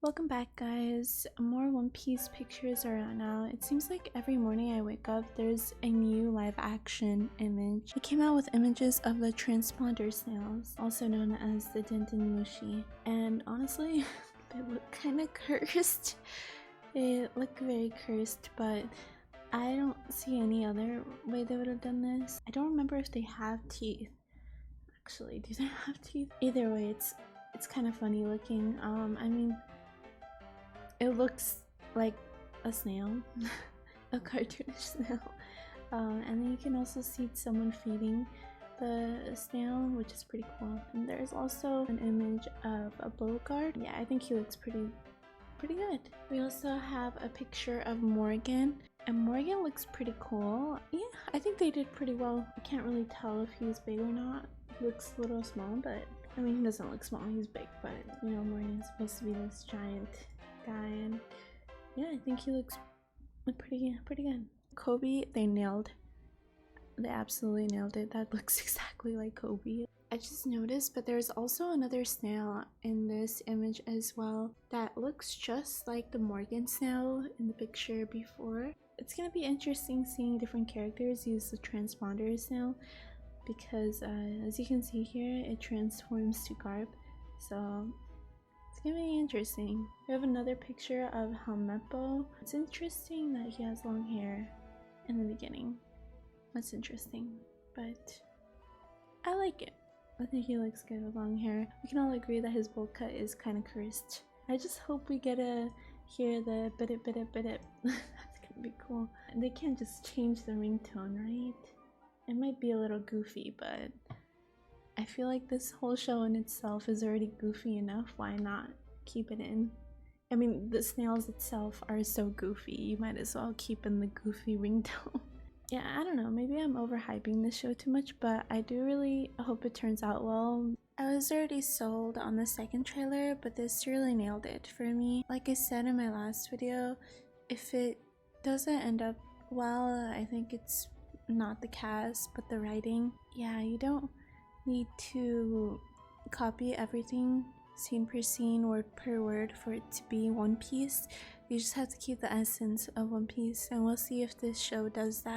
Welcome back, guys. More One Piece pictures are out now. It seems like every morning I wake up there's a new live action image. It came out with images of the Transponder Snails, also known as the Den Den Mushi, and honestly they look kind of cursed. They look very cursed, but I don't see any other way they would have done this. I don't remember if they have teeth. Actually, do they have teeth? Either way, it's kind of funny looking. I mean, it looks like a snail, a cartoonish snail. And then you can also see someone feeding the snail, which is pretty cool. And there's also an image of a Beauregard. Yeah, I think he looks pretty good. We also have a picture of Morgan, and Morgan looks pretty cool. Yeah, I think they did pretty well. I can't really tell if he's big or not. He looks a little small, but I mean, he doesn't look small, he's big, but you know, Morgan's supposed to be this giant guy, and yeah, I think he looks pretty good. Kobe, they absolutely nailed it. That looks exactly like Kobe. I just noticed, but there's also another snail in this image as well that looks just like the Morgan snail in the picture before. It's gonna be interesting seeing different characters use the transponder snail because as you can see here, it transforms to garb, so it's gonna be interesting. We have another picture of Helmeppo. It's interesting that he has long hair in the beginning. That's interesting, but I like it. I think he looks good with long hair. We can all agree that his bowl cut is kind of cursed. I just hope we get to hear the bit it. That's gonna be cool. And they can't just change the ringtone, right? It might be a little goofy, but I feel like this whole show in itself is already goofy enough. Why not keep it in? I mean, the snails itself are so goofy. You might as well keep in the goofy ringtone. Yeah, I don't know, maybe I'm overhyping this show too much, but I do really hope it turns out well. I was already sold on the second trailer, but this really nailed it for me. Like I said in my last video, if it doesn't end up well, I think it's not the cast, but the writing. Yeah, you don't need to copy everything scene per scene, word per word for it to be One Piece. You just have to keep the essence of One Piece, and we'll see if this show does that.